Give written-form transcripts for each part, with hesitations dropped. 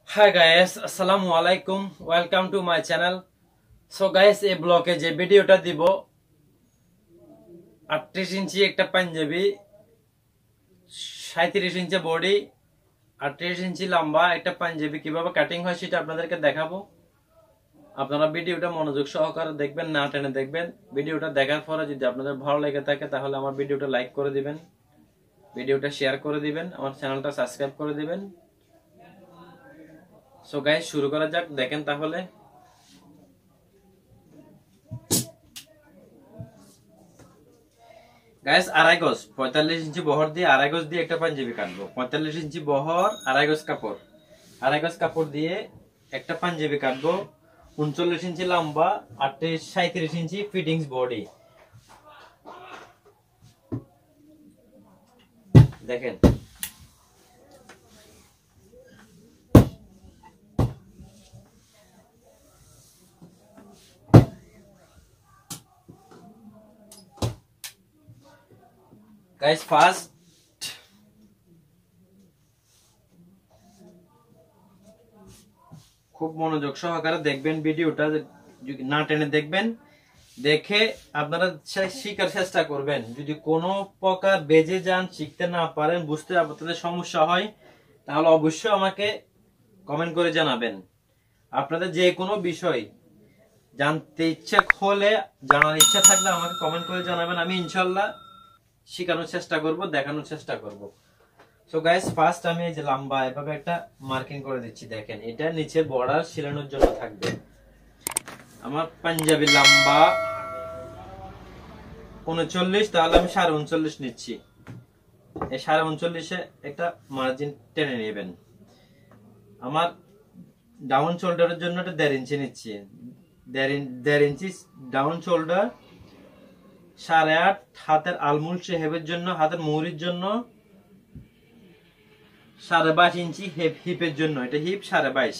Hi guys, assalamu alaikum. Welcome to my channel. So guys, এই ব্লগে যে ভিডিওটা দিব 38 ইঞ্চি একটা পাঞ্জাবি, 37 ইঞ্চি বডি, 38 ইঞ্চি লম্বা একটা পাঞ্জাবি কিভাবে কাটিং হয় সেটা আপনাদেরকে দেখাবো। আপনারা ভিডিওটা মনোযোগ সহকারে দেখবেন, না টেনে দেখবেন। ভিডিওটা দেখার পরে যদি আপনাদের ভালো লেগে থাকে তাহলে আমার ভিডিওটা লাইক করে দিবেন, ভিডিওটা শেয়ার করে দিবেন, আমার চ্যানেলটা সাবস্ক্রাইব করে দিবেন। সো গাইস, শুরু করা যাক। দেখেন তাহলে গাইস, আড়াই গজ 45 ইঞ্চি বহর দিয়ে আড়াই গজ দিয়ে একটা পাঞ্জাবি কাটবো। 45 ইঞ্চি বহর, আড়াই গজ কাপড় দিয়ে একটা পাঞ্জাবি কাটবো। 39 ইঞ্চি লম্বা, 37 ইঞ্চি ফিটিংস বডি। দেখেন গাইস, ফার্স্ট খুব মনোযোগ সহকারে দেখবেন ভিডিওটা, না টেনে দেখবেন। দেখে আপনারা শিখার চেষ্টা করবেন। যদি কোনো প্রকার বেজে যান, শিখতে না পারেন, বুঝতে আপনাদের সমস্যা হয়, তাহলে অবশ্যই আমাকে কমেন্ট করে জানাবেন। আপনাদের যে কোনো বিষয় জানতে ইচ্ছা হলে, জানার ইচ্ছা থাকলে আমাকে কমেন্ট করে জানাবেন। আমি ইনশাল্লাহ শেখানোর চেষ্টা করব, দেখানোর চেষ্টা করব। সো গাইস, ফার্স্ট আমি এই যে লম্বা এভাবে একটা মার্কিং করে দিচ্ছি। দেখেন, এটা নিচে বর্ডার সিলানোর জন্য থাকবে। আমার পাঞ্জাবি লম্বা 39, তাহলে আমি 39.5 নিচ্ছি। এই 39.5-এ একটা মার্জিন টেনে নেবেন। আমার ডাউন শোল্ডারের জন্য একটা 1.5 ইঞ্চি নিচ্ছি। 1.5 ইঞ্চি ডাউন শোল্ডার। 8.5 হাতের আলমুল শেহেবের জন্য, হাতের মুহুরির জন্য 22.5 ইঞ্চি হিপের জন্য। এটা হিপ 22.5,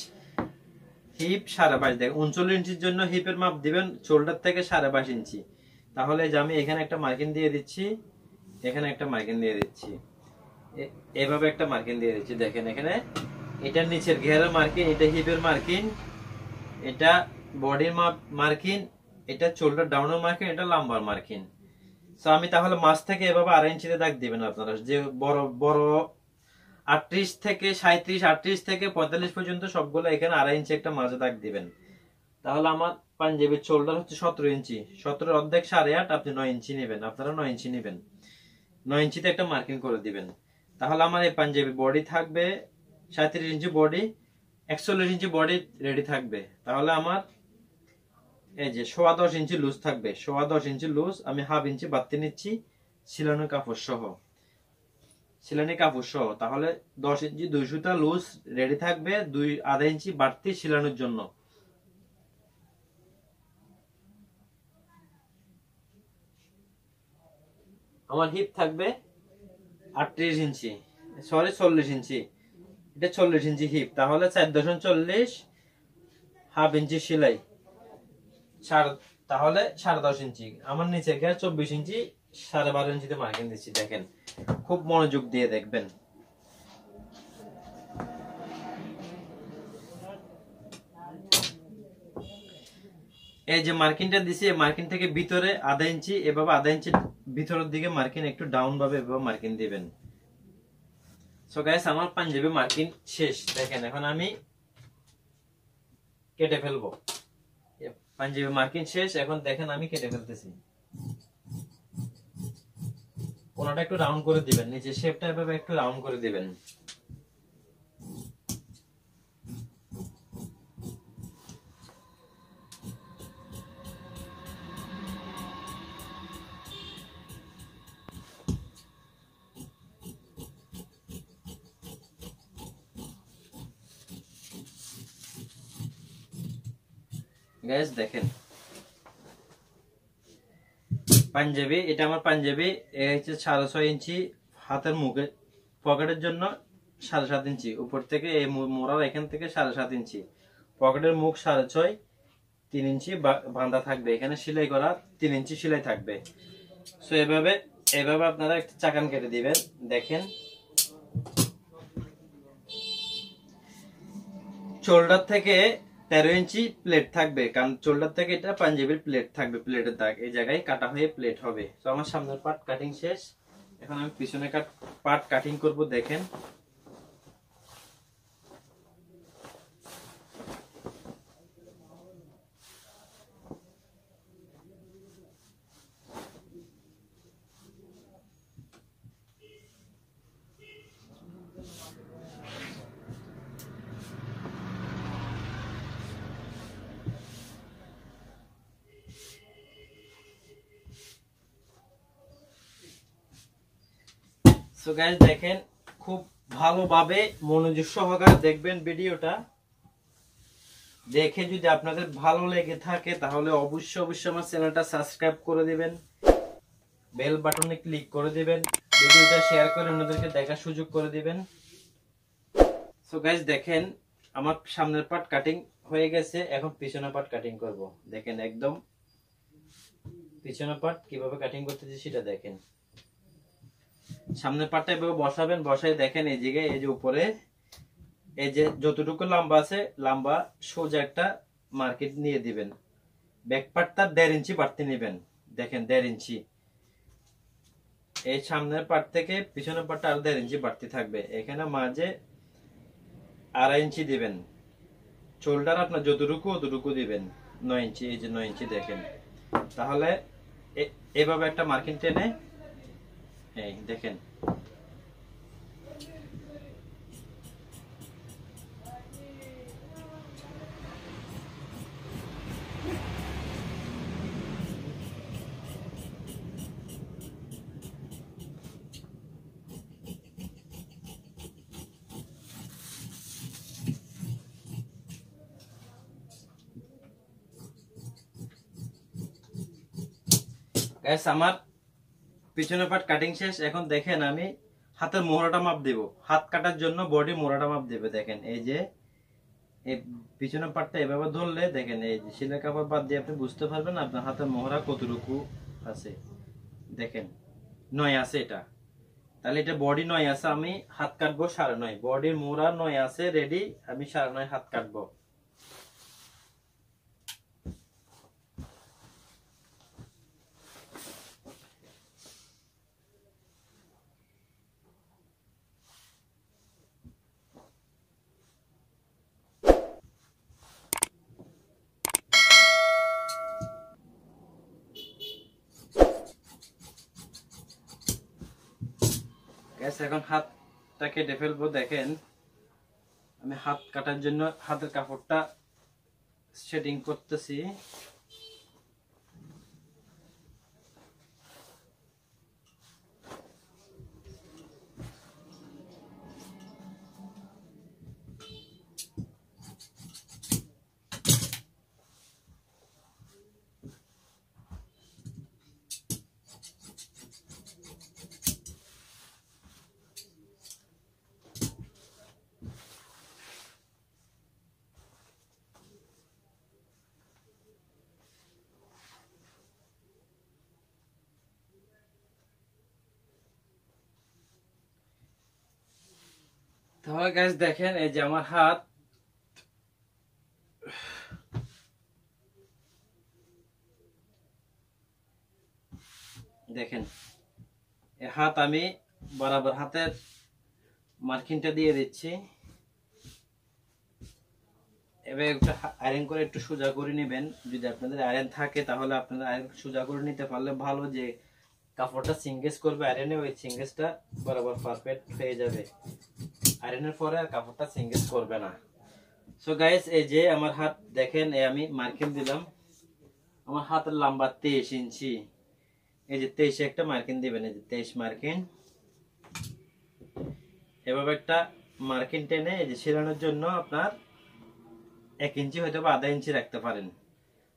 হিপ 22.5। দেখ, 39 ইঞ্চির জন্য হিপের মাপ দিবেন শোল্ডার থেকে 22.5 ইঞ্চি। তাহলে যে আমি এখানে একটা মার্কিং দিয়ে দিচ্ছি, এখানে একটা মার্কিং দিয়ে দিচ্ছি, এভাবে একটা মার্কিং দিয়ে দিচ্ছি। দেখেন এখানে এটা নিচের ঘেরের মার্কিং, এটা হিপের মার্কিং, এটা বডির মার্কিং, এটা শোল্ডার ডাউনের মার্কিং, এটা লাম্বার মার্কিং। সো আমি তাহলে মাছ থেকে এভাবে 2.5 ইঞ্চিতে দাগ দিবেন আপনারা। যে বড় বড় 38 থেকে 37, 38 থেকে 45 পর্যন্ত সবগুলো এখানে 2.5 ইঞ্চি একটা মাঝে দাগ দিবেন। তাহলে আমার পাঞ্জাবির শোল্ডার হচ্ছে 17 ইঞ্চি। 17 অর্ধেক 8.5, আপনি 9 ইঞ্চি নেবেন। আপনারা 9 ইঞ্চি নেবেন। 9 ইঞ্চিতে একটা মার্কিং করে দিবেন। তাহলে আমার এই পাঞ্জাবি বডি থাকবে 37 ইঞ্চি বডি, 41 ইঞ্চি বডি রেডি থাকবে। তাহলে আমার এই যে 10.25 ইঞ্চি লুজ থাকবে। 10.25 ইঞ্চি লুজ আমি 1/2 ইঞ্চি বাড়তি নিচ্ছি সিলানো কাপড় সহ, সিলানি কাপড় সহ। তাহলে 10 ইঞ্চি 2 সুতা লুজ রেডি থাকবে, 2.5 ইঞ্চি বাড়তি সিলানোর জন্য। আমার হিপ থাকবে 38 ইঞ্চি, সরি 40 ইঞ্চি। এটা 40 ইঞ্চি হিপ। তাহলে 4.40, 1/2 ইঞ্চি সেলাই, তাহলে 10.5 ইঞ্চি। আমার নিচে গিয়ে 24 ইঞ্চি, 12.5 ইঞ্চিতে মার্কিং দিচ্ছি। দেখেন, খুব মনোযোগ দিয়ে দেখবেন। এই যে মার্কিংটা দিছি, এই মার্কিং থেকে ভিতরে 1/2 ইঞ্চি, এভাবে 1/2 ইঞ্চি ভিতরের দিকে মার্কিং একটু ডাউন ভাবে এভাবে মার্কিং দিবেন। সো গাইস, আমার পাঞ্জাবি মার্কিং শেষ। দেখেন, এখন আমি কেটে ফেলবো। পাঞ্জাবি মার্কিং শেষ, এখন দেখেন আমি কেটে ফেলতেছি। কোনটা একটু রাউন্ড করে দিবেন, নিচে শেপটা এভাবে একটু রাউন্ড করে দিবেন। গাইস দেখেন, পাঞ্জাবি, এটা আমার পাঞ্জাবি। এই হচ্ছে 6.5 ইঞ্চি হাতের মুখে পকেটের জন্য, 7.5 ইঞ্চি উপর থেকে এই মোড়ার এখান থেকে 7.5 ইঞ্চি পকেটের মুখ 6.5, 3 ইঞ্চি বাঁধা থাকবে। এখানে সেলাই করা 3 ইঞ্চি সেলাই থাকবে। সো এভাবে আপনারা একটা চাকান কেটে দিবেন। দেখেন শোল্ডার থেকে 13 ইঞ্চি প্লেট থাকবে, কারণ শোল্ডার থেকে এটা পাঞ্জাবির প্লেট থাকবে, প্লেটের দাগ এই জায়গায় কাটা হয়ে প্লেট হবে। তো আমার সামনের পার্ট কাটিং শেষ, এখন আমি পিছনে পার্ট কাটিং করব। দেখেন সো গাইস দেখেন, খুব ভালোভাবে মনোযোগ সহকারে দেখবেন ভিডিওটা। দেখে যদি আপনাদের ভালো লেগে থাকে তাহলে অবশ্যই আমার চ্যানেলটা সাবস্ক্রাইব করে দিবেন, বেল বাটনে ক্লিক করে দিবেন, ভিডিওটা শেয়ার করে অন্যদেরকে দেখার সুযোগ করে দিবেন। সো গাইস দেখেন, আমার সামনের পার্ট কাটিং হয়ে গেছে, এখন পিছনের পার্ট কাটিং করব। দেখেন একদম পিছনের পার্ট কিভাবে কাটিং করতেছি সেটা দেখেন। সামনের পার্টটা এভাবে বসাবেন, বসাই দেখেন এই জায়গায়, এই যে উপরে এই যে যতটুকু লম্বা আছে, লম্বা সোজা একটা মার্কিং নিয়ে দিবেন। ব্যাক পার্টটা 1.5 ইঞ্চি বাড়তি নেবেন, দেখেন 1.5 ইঞ্চি। এই সামনের পার্ট থেকে পিছনের পার্টটা আরো 1.5 ইঞ্চি বাড়তি থাকবে। এখানে মাঝে 2.5 ইঞ্চি দিবেন। শোল্ডার আপনার যতটুকু অতটুকু দিবেন, 9 ইঞ্চি, এই যে 9 ইঞ্চি দেখেন। তাহলে এভাবে একটা মার্কিং টেনে এই দেখেন। গাইস আমার পিছনের পার্ট কাটিং শেষ, এখন দেখেন আমি হাতের মোহরাটা মাপ দেব। হাত কাটার জন্য বডি মোহরাটা মাপ দেবে। দেখেন এই যে এই পিছনের পার্টটা এভাবে ধরলে দেখেন এই যে সেলাই কাপড় বাদ দিয়ে আপনি বুঝতে পারবেন আপনার হাতের মোহরা কতটুকু আছে। দেখেন 9 আছে এটা, তাহলে এটা বডি 9 আছে, আমি হাত কাটবো 9.5। বডির মোহরা 9 আছে রেডি, আমি 9.5 হাত কাটবো। এখন হাতটা কেটে ফেলবো। দেখেন আমি হাত কাটার জন্য হাতের কাপড়টা সেটিং করতেছি। তাহলে গাইস দেখেন এই যে আমার হাত, দেখেন এই হাত আমি বরাবর হাতের মার্কিংটা দিয়ে দিচ্ছি। এবার একটু আয়রন করে একটু সোজা করে নেবেন। যদি আপনাদের আয়রন থাকে তাহলে আপনারা আয়রন সোজা করে নিতে পারলে ভালো, যে কাপড়টা সিঙ্গেজ করবে আয়রনে, ওই সিঙ্গেজটা বরাবর পারফেক্ট হয়ে যাবে। আয়রনের পরে আর কাপড়টা সিঙ্গেজ করবে না। সো গাইস এই যে আমার হাত দেখেন, আমি মার্কিং দিলাম। আমার হাতের লম্বা 23 ইঞ্চি। এই যে 23 একটা মার্কিং দিবেন, এই যে 23 মার্কিং। এভাবে একটা মার্কিং টেনে এই যে সেলানোর জন্য আপনার 1 ইঞ্চি হয়তো বা 1/2 ইঞ্চি রাখতে পারেন।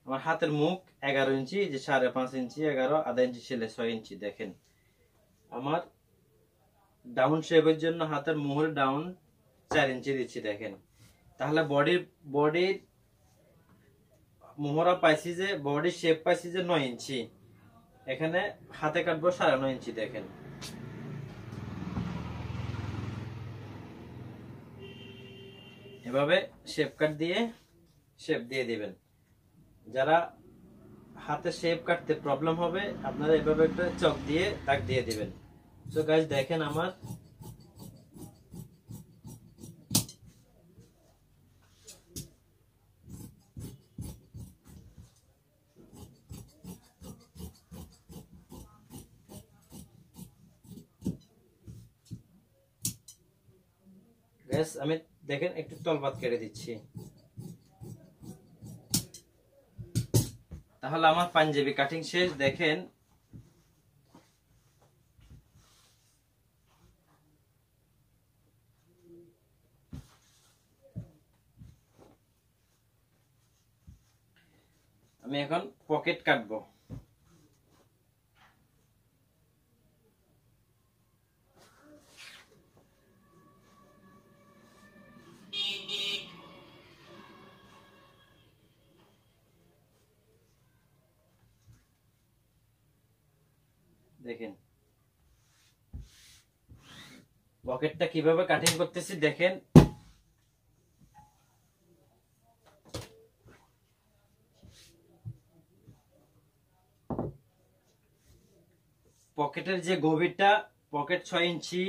আমার হাতের মুখ 11 ইঞ্চি, যে 5.5 ইঞ্চি 11, 1/2 ইঞ্চি সেলে 6 ইঞ্চি। দেখেন আমার ডাউন শেপের জন্য হাতের মোহর ডাউন 4 ইঞ্চি দিচ্ছি। দেখেন তাহলে বডির মোহরা পাইছি, যে বডির শেপ পাইছি যে 9 ইঞ্চি। এখানে হাতে কাটবো 9.5 ইঞ্চি। দেখেন এভাবে শেপ কাট দিয়ে শেপ দিয়ে দিবেন। যারা হাতে শেপ কাটতে প্রবলেম হবে আপনারা এভাবে একটা চক দিয়ে দাগ দিয়ে দিবেন। সো গাইস দেখেন আমার গাইস আমি দেখেন একটু তলপাত কেটে দিচ্ছি। তাহলে আমার পাঞ্জাবি কাটিং শেষ। দেখেন আমি এখন পকেট কাটবো। দেখেন পকেটটা কিভাবে কাটিং করতেছি দেখেন। পকেটের যে গভীরটা পকেট 6 ইঞ্চি,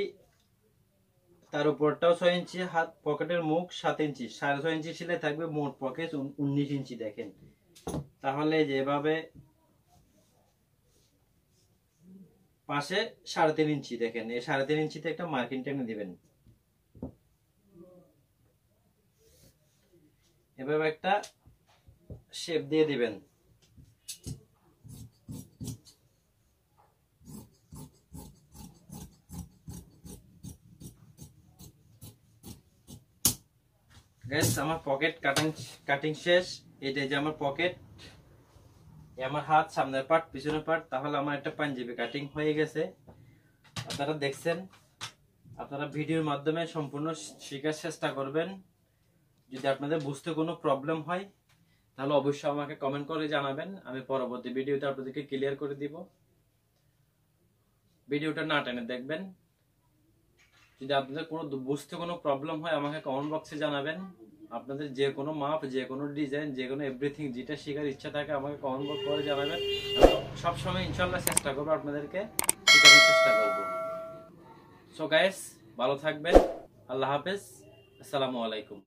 তার উপরটাও 6 ইঞ্চি, হাত পকেটের মুখ 7 ইঞ্চি, 6.5 ইঞ্চি সেলাই থাকবে, মোট পকেট 19 ইঞ্চি। দেখেন তাহলে যেভাবে পাশে 3.5 ইঞ্চি, দেখেন এই 3.5 ইঞ্চিতে একটা মার্কিং টেনে দিবেন। এভাবে একটা শেপ দিয়ে দিবেন। গাইস আমার পকেট কাটিং শেষ। এটা যে আমার পকেট, আমার হাত, সামনের পার্ট, পিছনের পার্ট। তাহলে আমার একটা পাঞ্জাবি কাটিং হয়ে গেছে। আপনারা দেখছেন, আপনারা ভিডিওর মাধ্যমে সম্পূর্ণ শেখার চেষ্টা করবেন। যদি আপনাদের বুঝতে কোনো প্রবলেম হয় তাহলে অবশ্যই আমাকে কমেন্ট করে জানাবেন, আমি পরবর্তী ভিডিওতে আপনাদেরকে ক্লিয়ার করে দিব। ভিডিওটা না টেনে দেখবেন। যদি আপনাদের কোনো বুঝতে কোনো প্রবলেম হয় আমাকে কমেন্ট বক্সে জানাবেন। আপনাদের যে কোনো মাপ, যে কোনো ডিজাইন, যে কোনো এভরিথিং যেটা শেখার ইচ্ছা থাকে আমাকে কমেন্ট বক্স করে জানাবেন। সবসময় ইনশাল্লাহ চেষ্টা করবো আপনাদেরকে শেখানোর চেষ্টা করবো। সো গাইস ভালো থাকবেন। আল্লাহ হাফেজ। আসসালামু আলাইকুম।